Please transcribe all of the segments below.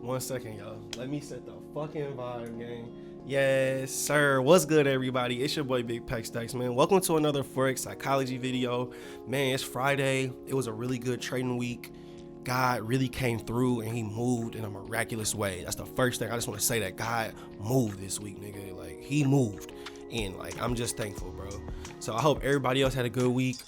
1 second, y'all. Let me set the fucking vibe, gang. Yes, sir. What's good, everybody? It's your boy Big Pack Stacks, man. Welcome to another Forex psychology video. Man, it's Friday. It was a really good trading week. God really came through and he moved in a miraculous way. That's the first thing. I just want to say that God moved this week, nigga. Like, he moved. And like, I'm just thankful, bro. So I hope everybody else had a good week.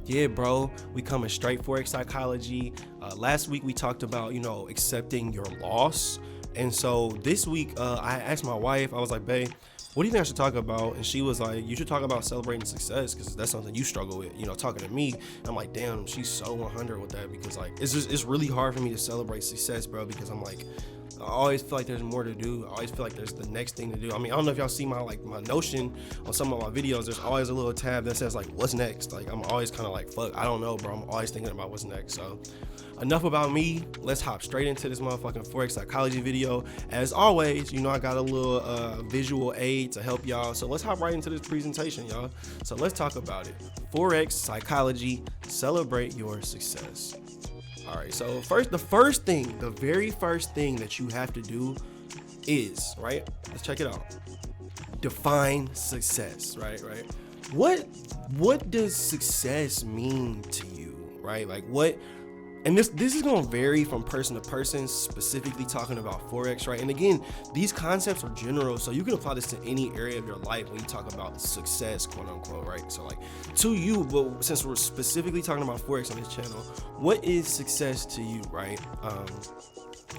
Yeah, bro, we coming straight Forex psychology. Last week we talked about, accepting your loss. And so this week, I asked my wife, I was like, babe, what do you think I should talk about? And she was like, you should talk about celebrating success, because that's something you struggle with, talking to me. I'm like, damn, she's so 100 with that, because like, it's really hard for me to celebrate success, bro, because I'm like, I always feel like there's more to do. I always feel like there's the next thing to do. I mean, I don't know if y'all see my Notion on some of my videos. There's always a little tab that says like, what's next? Like, I'm always kind of like, fuck, I don't know, bro. I'm always thinking about what's next. So enough about me. Let's hop straight into this motherfucking Forex psychology video. As always, I got a little visual aid to help y'all. So let's hop right into this presentation, y'all. So let's talk about it. Forex psychology, celebrate your success. All right, so the very first thing that you have to do is, right? Let's check it out. Define success, right? What does success mean to you, right? Like what? And this is going to vary from person to person, specifically talking about Forex, right? And again, these concepts are general, so you can apply this to any area of your life when you talk about success, quote unquote, right? So like to you, but since we're specifically talking about Forex on this channel, what is success to you, right?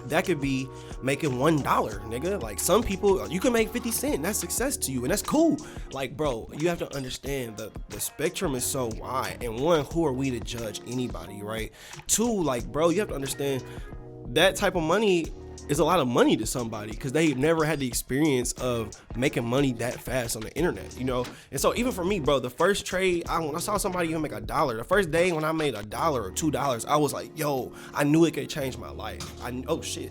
That could be making $1, nigga. Like some people, you can make 50 cents. That's success to you, and that's cool. Like, bro, you have to understand the spectrum is so wide. And one, who are we to judge anybody, right? Two, like, bro, you have to understand that type of money is a lot of money to somebody because they never had the experience of making money that fast on the internet, And so even for me, bro, the first trade, when I saw somebody even make $1, the first day when I made $1 or $2, I was like, yo, I knew it could change my life. Oh shit,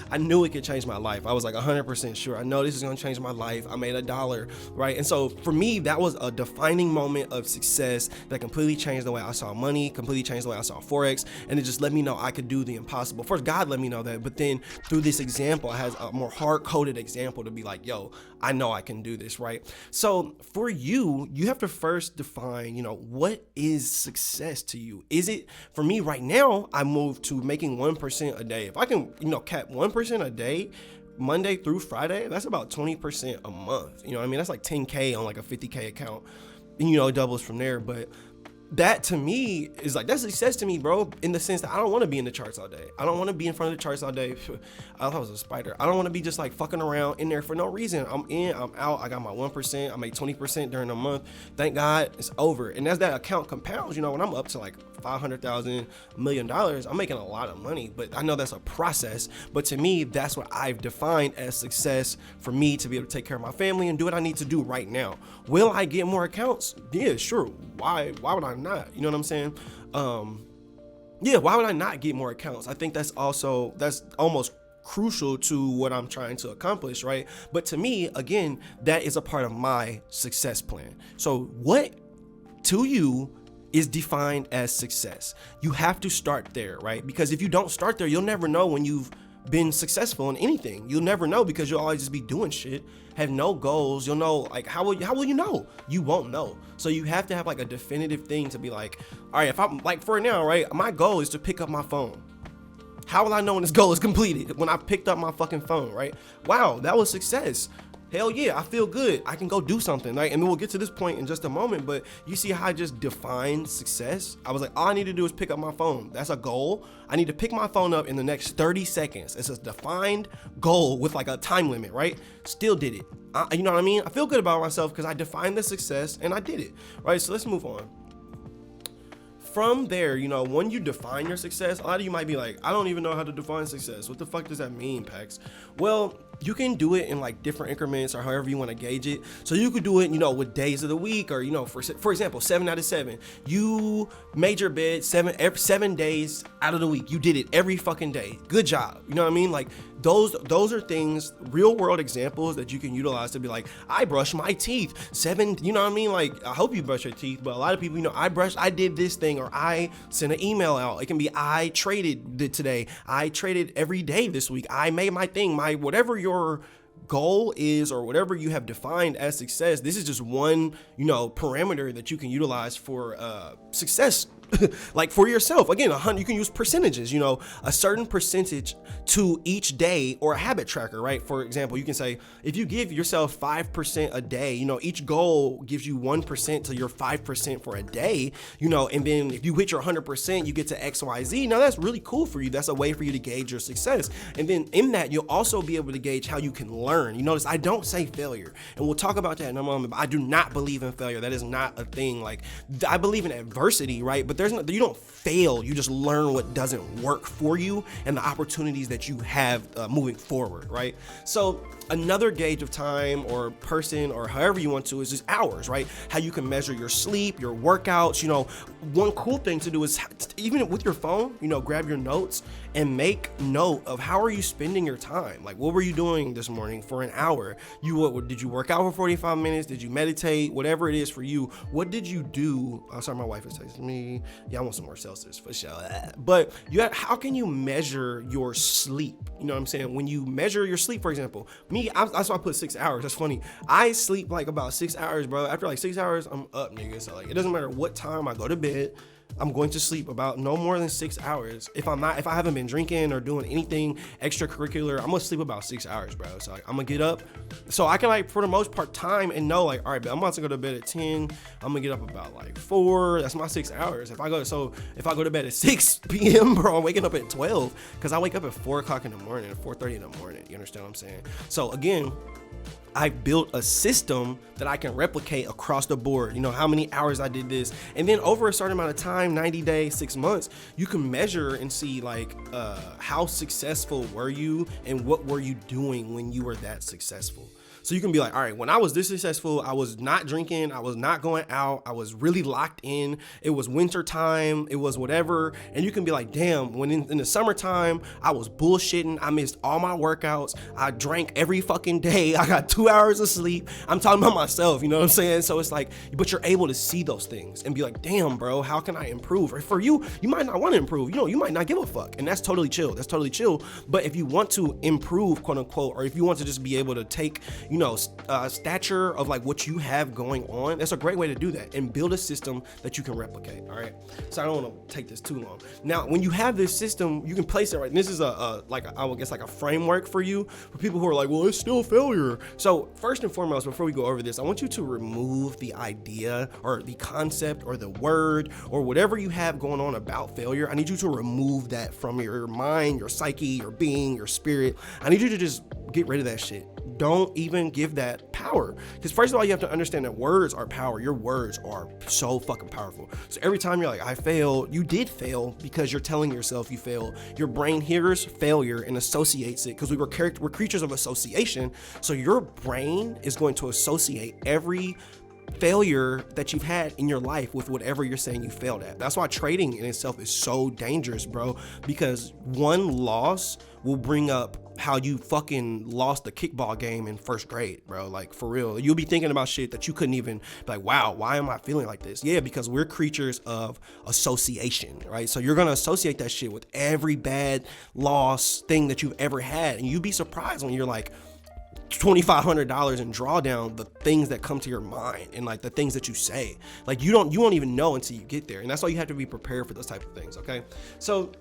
I knew it could change my life. I was like 100% sure. I know this is gonna change my life. I made $1, right? And so for me, that was a defining moment of success that completely changed the way I saw money, completely changed the way I saw Forex, and it just let me know I could do the impossible. First, God let me know that, but then through this example has a more hard-coded example to be like, yo, I know I can do this, right? So for you have to first define, what is success to you? Is it, for me right now, I moved to making 1% a day. If I can, cap 1% a day, Monday through Friday, that's about 20% a month. That's like 10K on like a 50K account, and it doubles from there. But that to me is like, that's success to me, bro, in the sense that I don't want to be in the charts all day. I don't want to be in front of the charts all day. I thought I was a spider. I don't want to be just like fucking around in there for no reason. I'm in, I'm out. I got my 1%. I made 20% during the month. Thank God it's over. And as that account compounds, when I'm up to like 500,000, $1 million, I'm making a lot of money. But I know that's a process. But to me, that's what I've defined as success for me to be able to take care of my family and do what I need to do right now. Will I get more accounts? Yeah, sure. Why would I not? You know what I'm saying? Yeah, why would I not get more accounts? I think that's almost crucial to what I'm trying to accomplish, right? But to me, again, that is a part of my success plan. So what to you is defined as success? You have to start there, right? Because if you don't start there, you'll never know when you've been successful in anything. You'll never know because you'll always just be doing shit, have no goals. You'll know, like, how will you know? You won't know. So you have to have like a definitive thing to be like, all right, if I'm like, for now, right, my goal is to pick up my phone. How will I know when this goal is completed? When I picked up my fucking phone, right? Wow, that was success. Hell yeah, I feel good. I can go do something, right? And we'll get to this point in just a moment, but you see how I just defined success? I was like, all I need to do is pick up my phone. That's a goal. I need to pick my phone up in the next 30 seconds. It's a defined goal with like a time limit, right? Still did it. You know what I mean? I feel good about myself because I defined the success and I did it, right? So let's move on. From there, when you define your success, a lot of you might be like, I don't even know how to define success. What the fuck does that mean, Pax? Well, you can do it in like different increments or however you want to gauge it. So you could do it, with days of the week, or for example, 7 out of 7. You made your bed 7 days out of the week. You did it every fucking day. Good job. You know what I mean? Like those are things, real world examples that you can utilize to be like, I brush my teeth 7. You know what I mean? Like, I hope you brush your teeth, but a lot of people, I did this thing, or I sent an email out. It can be I traded today. I traded every day this week. I made my thing, whatever your goal is, or whatever you have defined as success. This is just one, parameter that you can utilize for success. Like for yourself, again, you can use percentages, a certain percentage to each day, or a habit tracker, right? For example, you can say, if you give yourself 5% a day, each goal gives you 1% to your 5% for a day, and then if you hit your 100%, you get to XYZ. Now that's really cool for you. That's a way for you to gauge your success. And then in that, you'll also be able to gauge how you can learn. You notice I don't say failure, and we'll talk about that in a moment, but I do not believe in failure. That is not a thing. Like, I believe in adversity, right? But you don't fail. You just learn what doesn't work for you and the opportunities that you have moving forward, right? So another gauge of time, or person, or however you want to, is just hours, right? How you can measure your sleep, your workouts. One cool thing to do is, even with your phone, grab your notes and make note of how are you spending your time. Like, what were you doing this morning for an hour? Did you work out for 45 minutes? Did you meditate? Whatever it is for you, what did you do? Oh, sorry, my wife is texting me. Yeah, I want some more Celsius for sure. But how can you measure your sleep? You know what I'm saying? When you measure your sleep, for example, that's why I put 6 hours. That's funny. I sleep like about 6 hours, bro. After like 6 hours, I'm up, nigga. So like, it doesn't matter what time I go to bed, I'm going to sleep about no more than 6 hours. If I haven't been drinking or doing anything extracurricular, I'm gonna sleep about 6 hours, bro. So like, I'm gonna get up, so I can, like, for the most part, time and know, like, all right, I'm about to go to bed at 10. I'm gonna get up about like 4. That's my 6 hours. If I go to bed at 6 p.m., bro, I'm waking up at 12, because I wake up at 4 o'clock in the morning, 4:30 in the morning. You understand what I'm saying? So again, I built a system that I can replicate across the board. How many hours I did this, and then over a certain amount of time, 90 days, 6 months, you can measure and see, like, how successful were you, and what were you doing when you were that successful. So you can be like, all right, when I was this successful, I was not drinking, I was not going out, I was really locked in, it was winter time, it was whatever. And you can be like, damn, when in the summertime, I was bullshitting, I missed all my workouts, I drank every fucking day, I got 2 hours of sleep. I'm talking about myself, you know what I'm saying? So it's like, but you're able to see those things and be like, damn, bro, how can I improve? Or for you, you might not want to improve, you might not give a fuck, and that's totally chill. But if you want to improve, quote unquote, or if you want to just be able to take, stature of like what you have going on, that's a great way to do that and build a system that you can replicate. All right. So I don't want to take this too long. Now, when you have this system, you can place it right. And this is I would guess like a framework for you, for people who are like, well, it's still failure. So first and foremost, before we go over this, I want you to remove the idea or the concept or the word or whatever you have going on about failure. I need you to remove that from your mind, your psyche, your being, your spirit. I need you to just get rid of that shit. Don't even give that power. Because first of all, you have to understand that words are power. Your words are so fucking powerful. So every time you're like, I failed, you did fail because you're telling yourself you failed. Your brain hears failure and associates it, because we're creatures of association. So your brain is going to associate every failure that you've had in your life with whatever you're saying you failed at. That's why trading in itself is so dangerous, bro, because one loss will bring up how you fucking lost the kickball game in first grade, bro. Like, for real, you'll be thinking about shit that you couldn't even be like, wow, why am I feeling like this? Yeah, because we're creatures of association, right? So you're gonna associate that shit with every bad loss thing that you've ever had, and you'd be surprised when you're like $2,500 in drawdown, the things that come to your mind and like the things that you say, like you won't even know until you get there. And that's why you have to be prepared for those type of things. Okay, so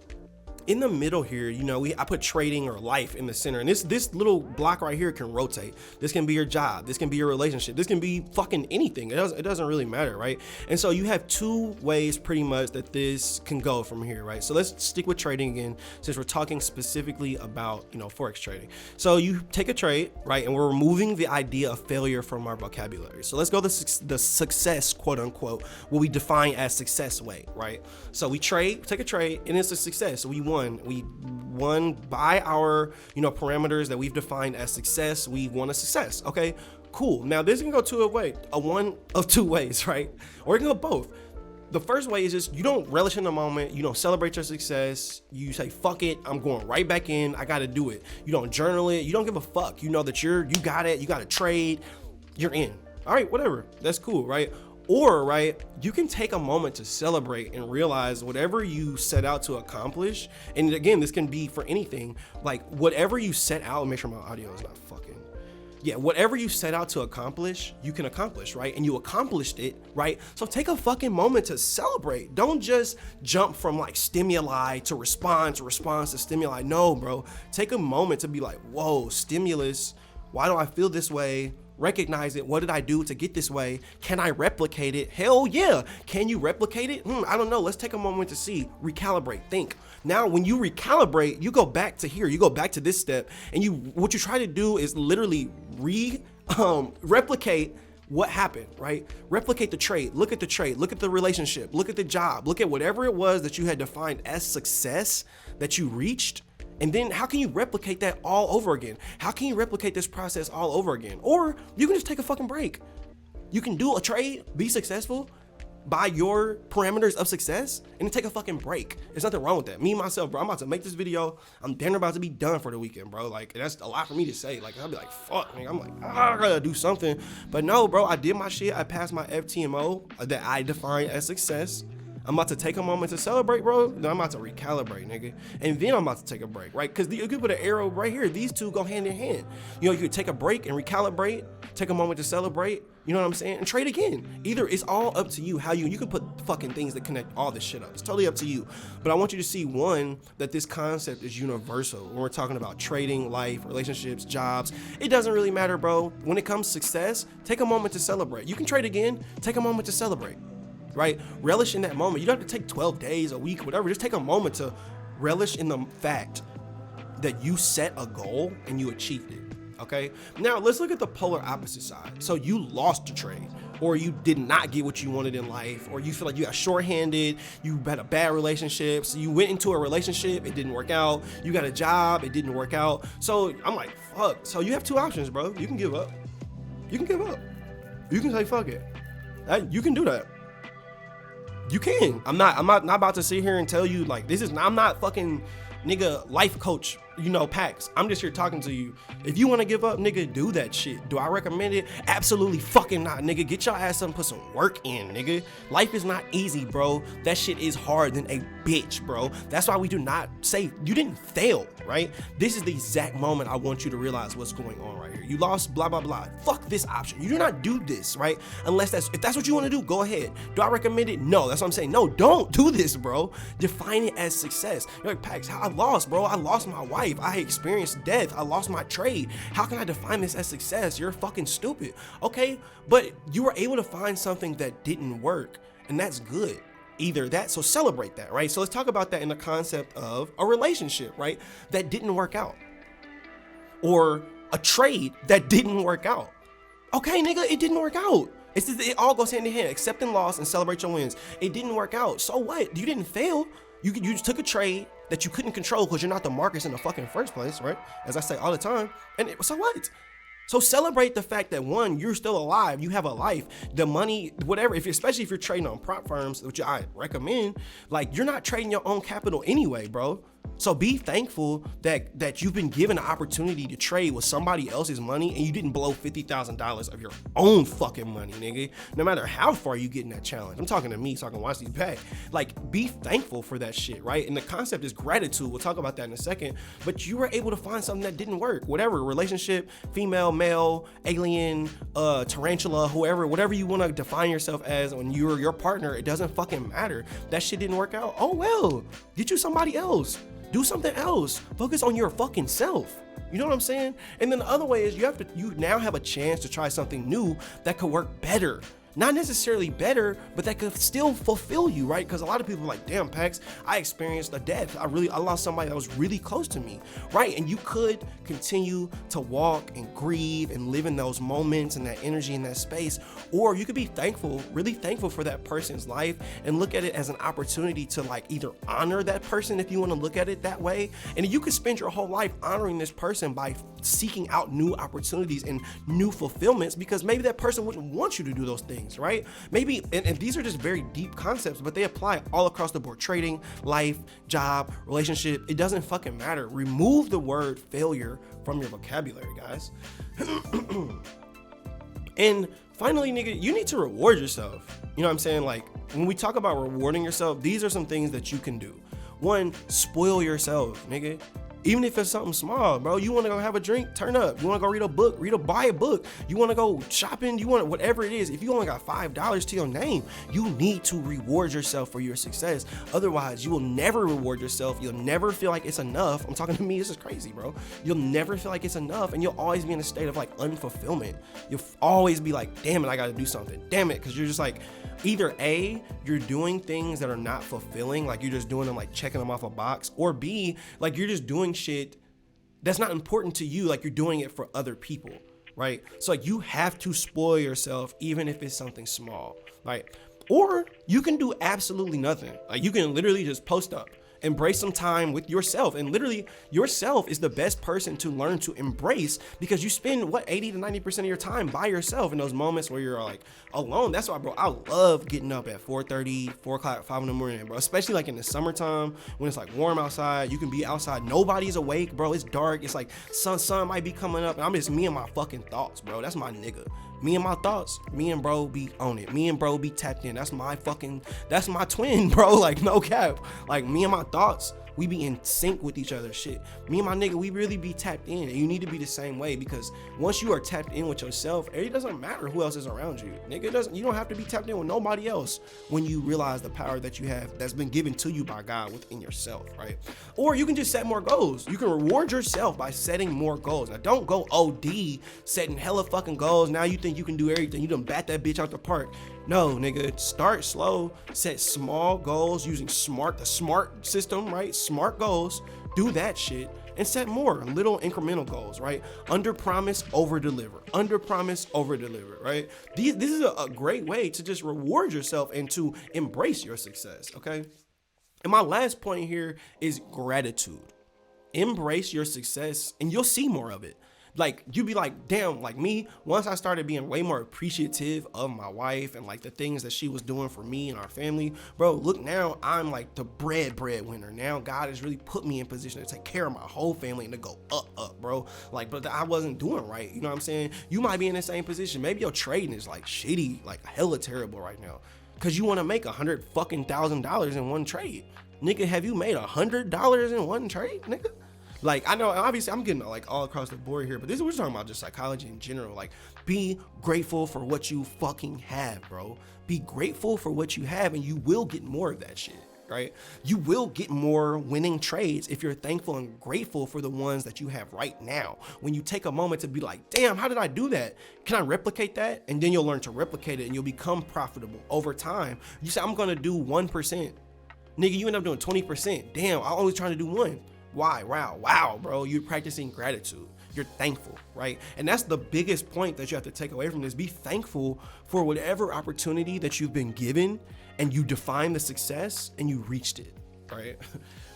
in the middle here, I put trading or life in the center, and this little block right here can rotate. This can be your job, this can be your relationship, this can be fucking anything. It doesn't really matter, right? And so you have two ways pretty much that this can go from here, right? So let's stick with trading again, since we're talking specifically about Forex trading. So you take a trade, right, and we're removing the idea of failure from our vocabulary. So let's go the success, quote unquote, what we define as success way, right? So we take a trade, and it's a success. So we won. We won by our, parameters that we've defined as success. We won a success. Okay, cool. Now this can go one of two ways, right? Or it can go both. The first way is just you don't relish in the moment. You don't celebrate your success. You say, fuck it, I'm going right back in. I got to do it. You don't journal it. You don't give a fuck. You know that you got it. You got to trade. You're in. All right, whatever. That's cool, right? Or, right, you can take a moment to celebrate and realize whatever you set out to accomplish. And again, this can be for anything. Like whatever you set out, make sure my audio is not fucking. Yeah, whatever you set out to accomplish, you can accomplish, right? And you accomplished it, right? So take a fucking moment to celebrate. Don't just jump from like stimuli to response to stimuli. No, bro. Take a moment to be like, whoa, stimulus. Why do I feel this way? Recognize it. What did I do to get this way? Can I replicate it? Hell yeah. Can you replicate it? I don't know. Let's take a moment to see. Recalibrate. Think. Now, when you recalibrate, you go back to here. You go back to this step, and what you try to do is literally replicate what happened, right? Replicate the trade. Look at the trade. Look at the relationship. Look at the job. Look at whatever it was that you had defined as success that you reached. And then how can you replicate that all over again? How can you replicate this process all over again? Or you can just take a fucking break. You can do a trade, be successful by your parameters of success, and then take a fucking break. There's nothing wrong with that. Me, myself, bro, I'm about to make this video. I'm damn about to be done for the weekend, bro. Like, that's a lot for me to say. Like, I'll be like, fuck, man. I'm like, I gotta do something. But no, bro, I did my shit. I passed my FTMO that I defined as success. I'm about to take a moment to celebrate, bro. Then I'm about to recalibrate, nigga. And then I'm about to take a break, right? Because you could put an arrow right here. These two go hand in hand. You could take a break and recalibrate, take a moment to celebrate, you know what I'm saying? And trade again. Either it's all up to you how you can put fucking things that connect all this shit up. It's totally up to you. But I want you to see, one, that this concept is universal. When we're talking about trading, life, relationships, jobs, it doesn't really matter, bro. When it comes to success, take a moment to celebrate. You can trade again, take a moment to celebrate. Right? Relish in that moment. You don't have to take 12 days, a week, whatever. Just take a moment to relish in the fact that you set a goal and you achieved it. Okay? Now let's look at the polar opposite side. So you lost the trade, or you did not get what you wanted in life, or you feel like you got shorthanded, you had a bad relationship, so you went into a relationship, it didn't work out, you got a job, it didn't work out. So I'm like, fuck. So you have two options, bro. You can give up. You can give up. You can say fuck it. You can do that. You can. I'm not about to sit here and tell you like I'm not fucking nigga life coach, Pax. I'm just here talking to you. If you want to give up, nigga, do that shit. Do I recommend it? Absolutely fucking not, nigga. Get your ass up and put some work in, nigga. Life is not easy, bro. That shit is hard than a bitch, bro. That's why we do not say you didn't fail, right? This is the exact moment I want you to realize what's going on right here. You lost, blah, blah, blah. Fuck this option. You do not do this, right? If that's what you want to do, go ahead. Do I recommend it? No. That's what I'm saying. No, don't do this, bro. Define it as success. You're like, Pax, I lost, bro. I lost my wife. I experienced death. I lost my trade. How can I define this as success? You're fucking stupid. Okay, but you were able to find something that didn't work, and that's good. Either that, so celebrate that, right? So let's talk about that in the concept of a relationship, right? That didn't work out, or a trade that didn't work out. Okay, nigga, it didn't work out. It all goes hand in hand. Accept and loss and celebrate your wins. It didn't work out. So what? You didn't fail. You just took a trade that you couldn't control because you're not the Marcus in the fucking first place, right? As I say all the time. And so what? So celebrate the fact that, one, you're still alive, you have a life, the money, whatever, especially if you're trading on prop firms, which I recommend, like, you're not trading your own capital anyway, bro. So be thankful that you've been given an opportunity to trade with somebody else's money and you didn't blow $50,000 of your own fucking money, nigga. No matter how far you get in that challenge. I'm talking to me, talking watch these back. Like, be thankful for that shit, right? And the concept is gratitude. We'll talk about that in a second. But you were able to find something that didn't work. Whatever, relationship, female, male, alien, tarantula, whoever, whatever you want to define yourself as when you're your partner, it doesn't fucking matter. That shit didn't work out. Oh well, get you somebody else. Do something else. Focus on your fucking self. You know what I'm saying? And then the other way is you now have a chance to try something new that could work better. not necessarily better, but that could still fulfill you, right? Because a lot of people are like, damn, Pax, I experienced a death. I lost somebody that was really close to me, right? And you could continue to walk and grieve and live in those moments and that energy in that space, or you could be thankful, really thankful for that person's life, and look at it as an opportunity to like either honor that person if you want to look at it that way. And you could spend your whole life honoring this person by seeking out new opportunities and new fulfillments, because maybe that person wouldn't want you to do those things, right? Maybe, and these are just very deep concepts, but they apply all across the board. Trading, life, job, relationship, it doesn't fucking matter. Remove the word failure from your vocabulary, guys. And finally, nigga, you need to reward yourself. You know what I'm saying? Like, when we talk about rewarding yourself, these are some things that you can do. One, spoil yourself, nigga. Even if it's something small, bro. You want to go have a drink, turn up. You want to go read a book, buy a book. You want to go shopping, you want whatever it is. If you only got $5 to your name, you need to reward yourself for your success. Otherwise, you will never reward yourself. You'll never feel like it's enough. I'm talking to me, this is crazy, bro. You'll never feel like it's enough, and you'll always be in a state of like unfulfillment. You'll always be like, damn it, I got to do something. Damn it, because you're just like, either A, you're doing things that are not fulfilling, like you're just doing them, like checking them off a box, or B, like you're just doing shit that's not important to you, like you're doing it for other people, right? So like you have to spoil yourself, even if it's something small, right? Or you can do absolutely nothing. Like you can literally just post up, embrace some time with yourself, and literally yourself is the best person to learn to embrace, because you spend what 80 to 90% of your time by yourself in those moments where you're like alone. That's why, bro, I love getting up at 4:30, 4 o'clock, 5 in the morning, bro, especially like in the summertime when it's like warm outside. You can be outside, nobody's awake, bro. It's dark, it's like sun might be coming up, and I'm just me and my fucking thoughts, bro. That's my nigga. Me and my thoughts, me and bro be on it. Me and bro be tapped in. That's my twin, bro. Like, no cap. Like, me and my thoughts, we be in sync with each other. Shit. Me and my nigga, we really be tapped in. And you need to be the same way, because once you are tapped in with yourself, it doesn't matter who else is around you. Nigga, you don't have to be tapped in with nobody else when you realize the power that you have that's been given to you by God within yourself, right? Or you can just set more goals. You can reward yourself by setting more goals. Now, don't go OD setting hella fucking goals. Now you think you can do everything. You done bat that bitch out the park. No, nigga, start slow, set small goals using the SMART system, right? SMART goals, do that shit, and set more little incremental goals, right? Under promise, over deliver. Under promise, over deliver, right? This is a great way to just reward yourself and to embrace your success, okay? And my last point here is gratitude. Embrace your success and you'll see more of it. Like, you be like, damn, like me, once I started being way more appreciative of my wife and like the things that she was doing for me and our family, bro, look, now I'm like the breadwinner. Now God has really put me in position to take care of my whole family and to go up, bro. Like, but I wasn't doing right. You know what I'm saying? You might be in the same position. Maybe your trading is like shitty, like hella terrible right now, because you want to make $100,000 in one trade. Nigga, have you made $100 in one trade, nigga? Like, I know, obviously, I'm getting like all across the board here, but this is, we're talking about just psychology in general. Like, be grateful for what you fucking have, bro. Be grateful for what you have, and you will get more of that shit, right? You will get more winning trades if you're thankful and grateful for the ones that you have right now. When you take a moment to be like, damn, how did I do that? Can I replicate that? And then you'll learn to replicate it, and you'll become profitable over time. You say, I'm gonna do 1%. Nigga, you end up doing 20%. Damn, I'm only trying to do 1. Why? Wow, bro. You're practicing gratitude. You're thankful, right? And that's the biggest point that you have to take away from this. Be thankful for whatever opportunity that you've been given, and you define the success and you reached it, right?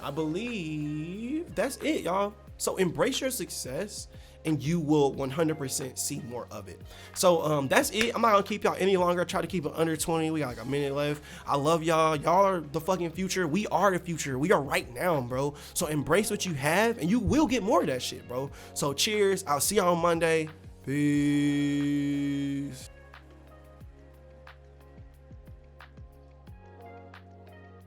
I believe that's it, y'all. So embrace your success and you will 100% see more of it. So that's it. I'm not gonna keep y'all any longer. I try to keep it under 20. We got like a minute left. I love y'all. Y'all are the fucking future. We are the future. We are right now, bro. So embrace what you have and you will get more of that shit, bro. So cheers. I'll see y'all on Monday. Peace.